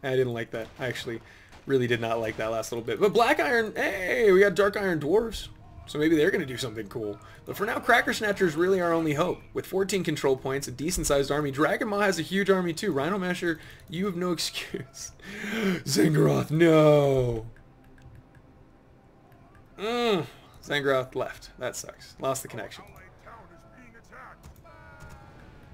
[SPEAKER 1] didn't like that. I actually really did not like that last little bit. But Black Iron, hey, we got Dark Iron Dwarves. So maybe they're going to do something cool. But for now, Cracker Snatcher is really our only hope. With 14 control points, a decent-sized army. Dragon Maw has a huge army too. Rhino Masher, you have no excuse. Zangaroth, no! Zangaroth left. That sucks. Lost the connection.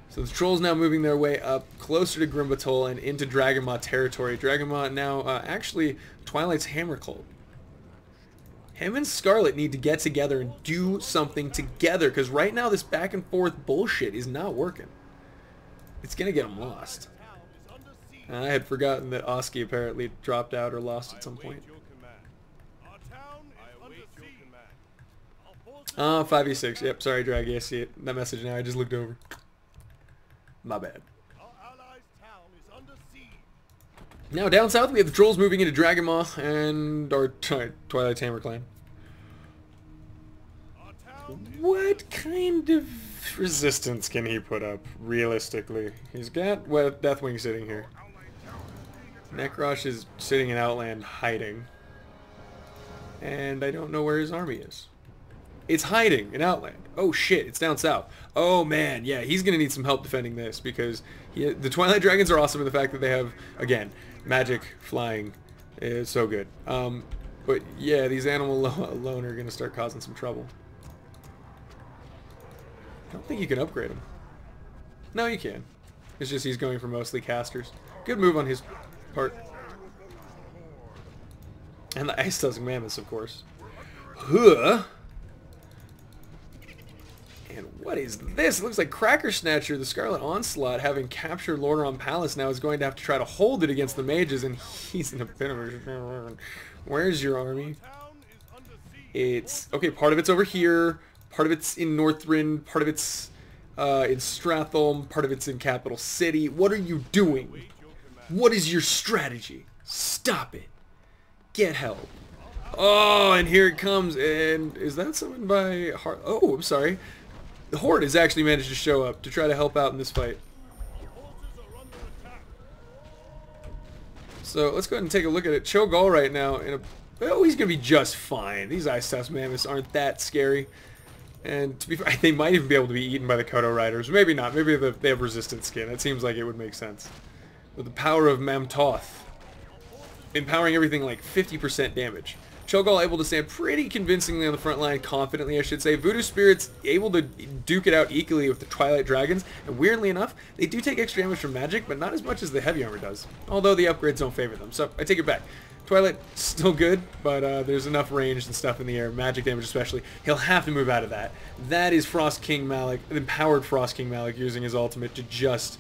[SPEAKER 1] So the trolls now moving their way up closer to Grimbatol and into Dragon Maw territory. Dragon Maw now actually Twilight's Hammer Cult. Him and Scarlet need to get together and do something together, because right now this back and forth bullshit is not working. It's gonna get them lost. I had forgotten that Oski apparently dropped out or lost at some point. 5v6. Yep, sorry, Draggy. I see it. That message now. I just looked over. My bad. Now down south we have the trolls moving into Dragonmaw and our Twilight Tamer clan. What kind of resistance can he put up, realistically? He's got Deathwing sitting here. Nekrosh is sitting in Outland hiding. And I don't know where his army is. It's hiding in Outland. Oh shit, it's down south. Oh man, yeah, he's gonna need some help defending this because the Twilight Dragons are awesome in the fact that they have, again, magic, flying. It's so good. But yeah, these animal alone are gonna start causing some trouble. I don't think you can upgrade him. No, you can. It's just he's going for mostly casters. Good move on his part. And the Ice Tusk Mammoths, of course. Huh. And what is this? It looks like Cracker Snatcher, the Scarlet Onslaught, having captured Lordaeron Palace now, is going to have to try to hold it against the mages, and he's in a bit of a... Where's your army? It's... Okay, part of it's over here, part of it's in Northrend, part of it's in Stratholme, part of it's in Capital City. What are you doing? What is your strategy? Stop it. Get help. Oh, and here it comes, and is that summoned by... Oh, I'm sorry. The Horde has actually managed to show up to try to help out in this fight. So let's go ahead and take a look at it. Cho'Gall right now, oh, he's going to be just fine. These Ice Tusk Mammoths aren't that scary. And to be fair, they might even be able to be eaten by the Kodo Riders. Maybe not. Maybe they have resistant skin. That seems like it would make sense. With the power of Mamtoth, empowering everything like 50% damage. Cho'Gall able to stand pretty convincingly on the front line, confidently I should say. Voodoo Spirits able to duke it out equally with the Twilight Dragons, and weirdly enough, they do take extra damage from magic, but not as much as the heavy armor does. Although the upgrades don't favor them, so I take it back. Twilight still good, but there's enough range and stuff in the air, magic damage especially. He'll have to move out of that. That is Frost King Malik, empowered Frost King Malik using his ultimate to just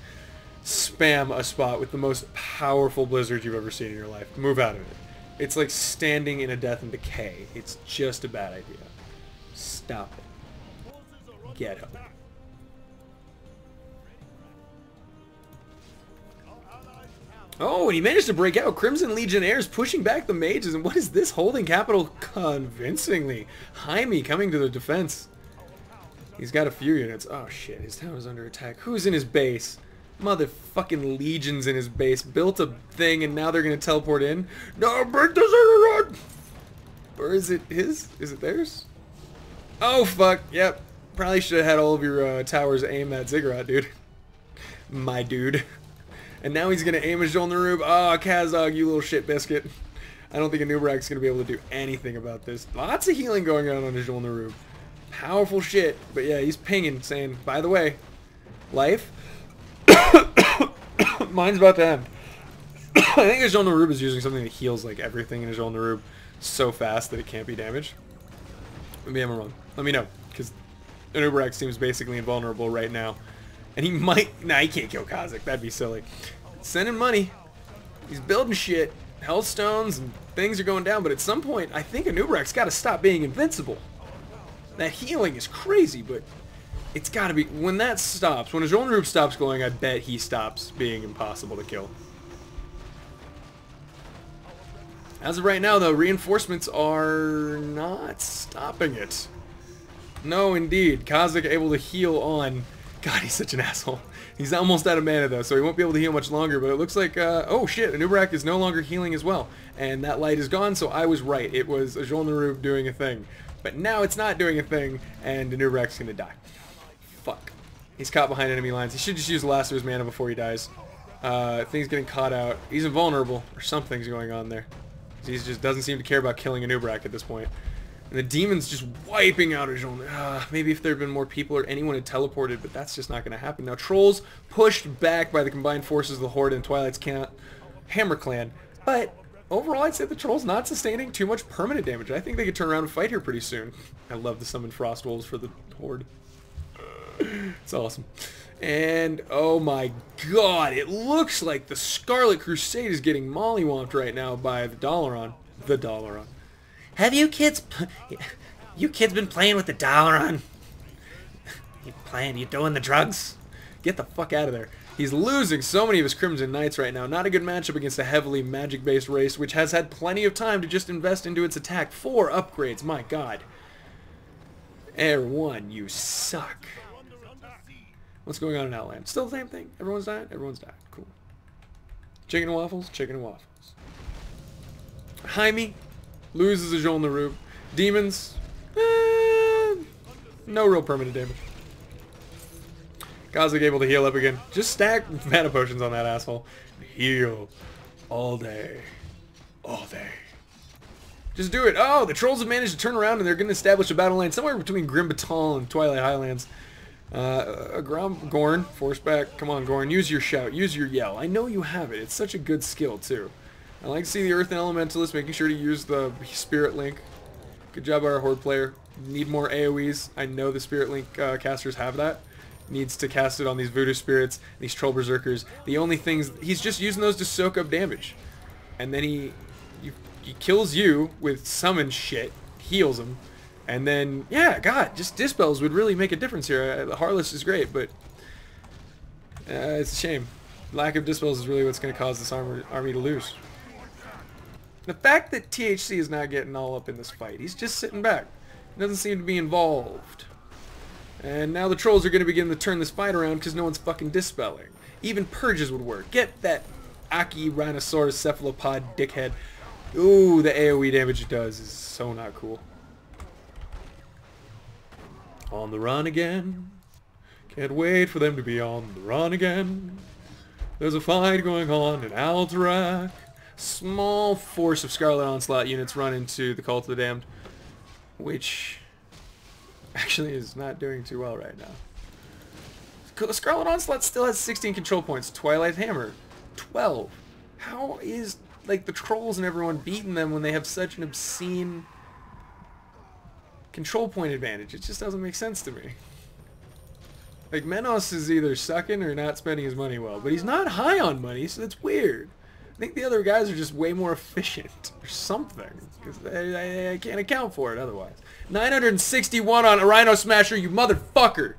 [SPEAKER 1] spam a spot with the most powerful blizzard you've ever seen in your life. Move out of it. It's like standing in a death and decay. It's just a bad idea. Stop it. Get up. Oh, and he managed to break out. Crimson Legionnaires pushing back the mages. And what is this? Holding capital convincingly. Jaime coming to the defense. He's got a few units. Oh shit, his town is under attack. Who's in his base? Motherfucking legions in his base. Built a thing and now they're gonna teleport in. No, break this run! Or is it his? Is it theirs? Oh fuck, yep. Probably should have had all of your towers aim at Ziggurat, dude. My dude. And now he's gonna aim at Jolnarub. Oh, Kazog, you little shit biscuit. I don't think Anubrak's gonna be able to do anything about this. Lots of healing going on Jolnarub. Powerful shit. But yeah, he's pinging, saying, by the way, life. Mine's about to end. I think Jolnarub is using something that heals like everything in Jolnarub so fast that it can't be damaged. Maybe I'm wrong. Let me know, because Anubrak seems basically invulnerable right now. And he might... Nah, he can't kill Kha'Zix. That'd be silly. Sending money. He's building shit. Hellstones and things are going down, but at some point, I think Anubrak's got to stop being invincible. That healing is crazy, but... It's gotta be, when that stops, when Jolnarub stops going, I bet he stops being impossible to kill. As of right now though, reinforcements are not stopping it. No indeed, Kha'Zix able to heal on, God he's such an asshole. He's almost out of mana though, so he won't be able to heal much longer, but it looks like, oh shit, Anubrak is no longer healing as well. And that light is gone, so I was right, it was Jolnarub doing a thing. But now it's not doing a thing, and Anubrak's gonna die. Fuck. He's caught behind enemy lines. He should just use the last of his mana before he dies. Things getting caught out. He's invulnerable, or something's going on there. He just doesn't seem to care about killing Anubrak at this point. And the demon's just wiping out Azothan. Maybe if there had been more people or anyone had teleported, but that's just not going to happen. Now, Trolls pushed back by the combined forces of the Horde and Twilight's Hammer Clan. But overall, I'd say the Trolls not sustaining too much permanent damage. I think they could turn around and fight here pretty soon. I love to summon Frost Wolves for the Horde. It's awesome. And oh my god, it looks like the Scarlet Crusade is getting mollywomped right now by the Dalaran. The Dalaran. Have you kids been playing with the Dalaran? You doing the drugs? Get the fuck out of there. He's losing so many of his Crimson Knights right now. Not a good matchup against a heavily magic-based race, which has had plenty of time to just invest into its attack. 4 upgrades, my god. Air 1, you suck. What's going on in Outland? Still the same thing. Everyone's dying? Everyone's dying. Cool. Chicken and waffles? Chicken and waffles. Jaime loses a Joel Narup. Demons? No real permanent damage. Kozlik able to heal up again. Just stack mana potions on that asshole. Heal. All day. All day. Just do it. Oh, the trolls have managed to turn around and they're going to establish a battle line somewhere between Grim Batal and Twilight Highlands. Gorn, force back. Come on, Gorn. Use your shout. Use your yell. I know you have it. It's such a good skill, too. I like to see the Earth and Elementalist making sure to use the Spirit Link. Good job, our Horde player. Need more AoEs. I know the Spirit Link casters have that. Needs to cast it on these Voodoo Spirits, these Troll Berserkers. The only things... He's just using those to soak up damage. And then he kills you with summon shit, heals him, and then, yeah, God, just Dispels would really make a difference here. The Heartless is great, but it's a shame. Lack of Dispels is really what's going to cause this army to lose. The fact that THC is not getting all up in this fight, he's just sitting back. He doesn't seem to be involved. And now the Trolls are going to begin to turn this fight around because no one's fucking dispelling. Even Purges would work. Get that Aki Rhinoceros Cephalopod dickhead. Ooh, the AoE damage it does is so not cool. On the run again. Can't wait for them to be on the run again. There's a fight going on in Alterac. Small force of Scarlet Onslaught units run into the Cult of the Damned, which actually is not doing too well right now. Scarlet Onslaught still has 16 control points. Twilight Hammer, 12. How is, like, the Trolls and everyone beating them when they have such an obscene control point advantage? It just doesn't make sense to me. Like, Menos is either sucking or not spending his money well, but he's not high on money, so that's weird. I think the other guys are just way more efficient or something, because I can't account for it otherwise. 961 on a Rhino Smasher, you motherfucker!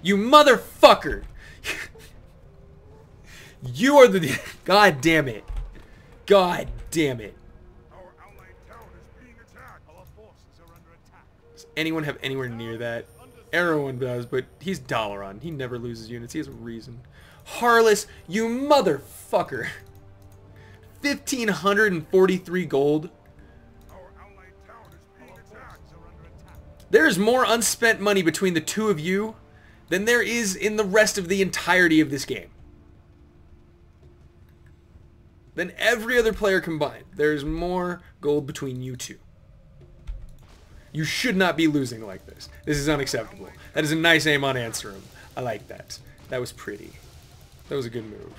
[SPEAKER 1] You motherfucker! You are the... God damn it. God damn it. Does anyone have anywhere near that? Everyone does, but he's Dalaran. He never loses units. He has a reason. Harless, you motherfucker! 1,543 gold. There's more unspent money between the two of you than there is in the rest of the entirety of this game. Than every other player combined. There's more gold between you two. You should not be losing like this. This is unacceptable. That is a nice aim on Answerum. I like that. That was pretty. That was a good move.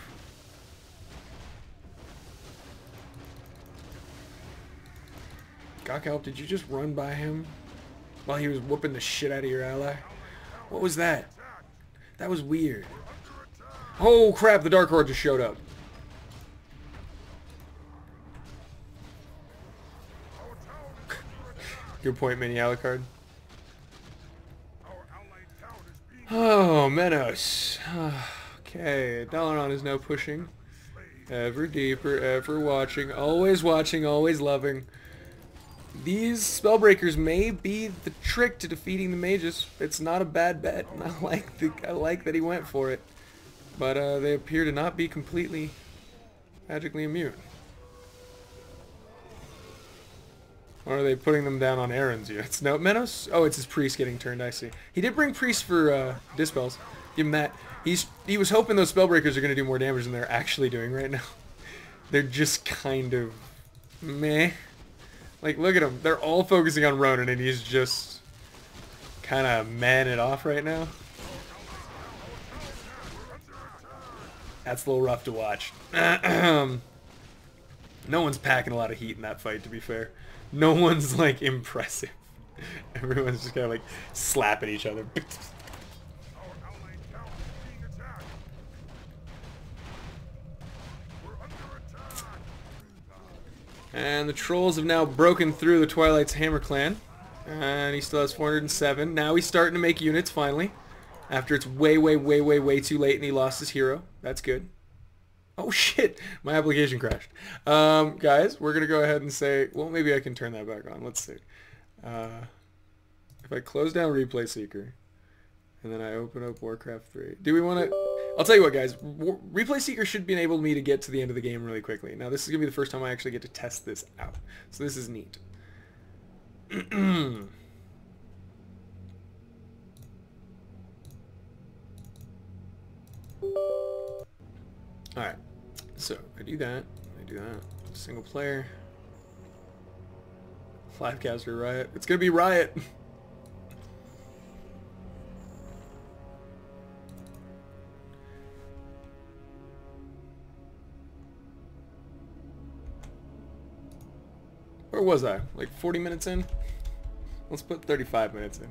[SPEAKER 1] Gakalp, did you just run by him while he was whooping the shit out of your ally? What was that? That was weird. Oh crap, the Dark Horde just showed up. Good point, Mini Alucard. Oh, Menos. Okay, Dalaran is now pushing. Ever deeper, ever watching, always loving. These Spellbreakers may be the trick to defeating the mages. It's not a bad bet. I like that he went for it. But they appear to not be completely magically immune. Or are they putting them down on Aaron's units? No, Menos? Oh, it's his priest getting turned, I see. He did bring priest for Dispels. Give him that. He was hoping those Spellbreakers are going to do more damage than they're actually doing right now. They're just kind of meh. Like, look at them. They're all focusing on Ronan, and he's just kind of manning it off right now. That's a little rough to watch. No one's packing a lot of heat in that fight, to be fair. No one's, like, impressive. Everyone's just kind of, like, slapping each other. And the Trolls have now broken through the Twilight's Hammer Clan. And he still has 407. Now he's starting to make units, finally. After it's way too late and he lost his hero. That's good. Oh shit, my application crashed. Guys, we're gonna go ahead and say, well, maybe I can turn that back on. Let's see. If I close down Replay Seeker, and then I open up Warcraft 3, do we want to? I'll tell you what, guys. Replay Seeker should enable me to get to the end of the game really quickly. Now, this is gonna be the first time I actually get to test this out, so this is neat. Alright, so I do that, single player, Flatcaster Riot, it's gonna be Riot! Where was I? Like 40 minutes in? Let's put 35 minutes in.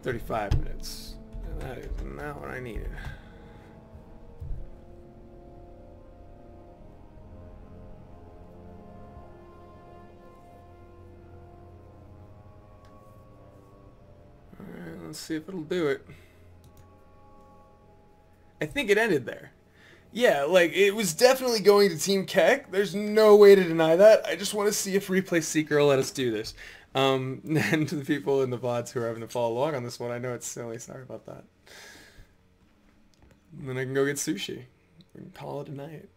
[SPEAKER 1] "35 minutes. That is not what I needed." Alright, let's see if it'll do it. I think it ended there. Yeah, like, it was definitely going to Team KeK. There's no way to deny that. I just want to see if Replay Seeker will let us do this. And to the people in the VODs who are having to follow along on this one, I know it's silly. Sorry about that. And then I can go get sushi. We can call it a night.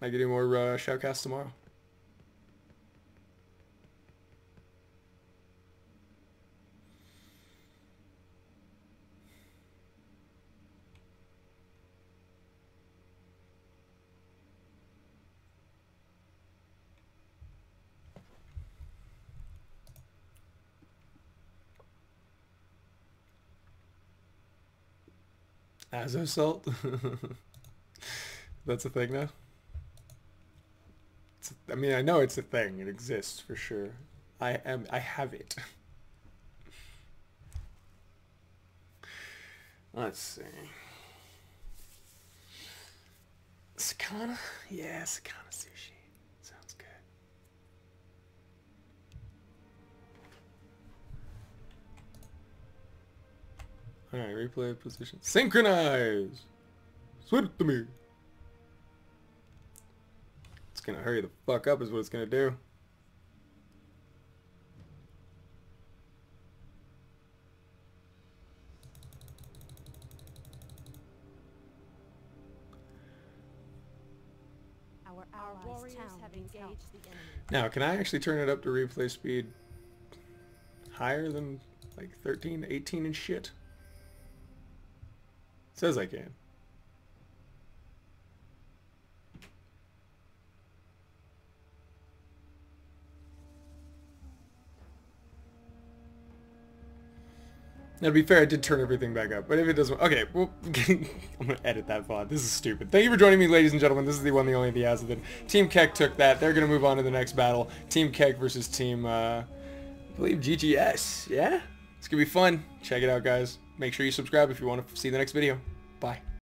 [SPEAKER 1] I can do more shoutcasts tomorrow. Azosalt? That's a thing now? I mean, I know it's a thing. It exists for sure. I have it. Let's see. Sakana? Yeah, Sakana sushi. Sounds good. Alright, replay position. Synchronize! Switch to me! It's gonna hurry the fuck up is what it's gonna do.
[SPEAKER 3] Our warriors have engaged the enemy.
[SPEAKER 1] Now, can I actually turn it up to replay speed higher than like 13, 18 and shit? Says I can. Now, to be fair, I did turn everything back up, but if it doesn't... Okay, well, I'm going to edit that VOD. This is stupid. Thank you for joining me, ladies and gentlemen. This is the one, the only, the Azothan. Team KeK took that. They're going to move on to the next battle. Team KeK versus Team, I believe, GGS. Yeah? It's going to be fun. Check it out, guys. Make sure you subscribe if you want to see the next video. Bye.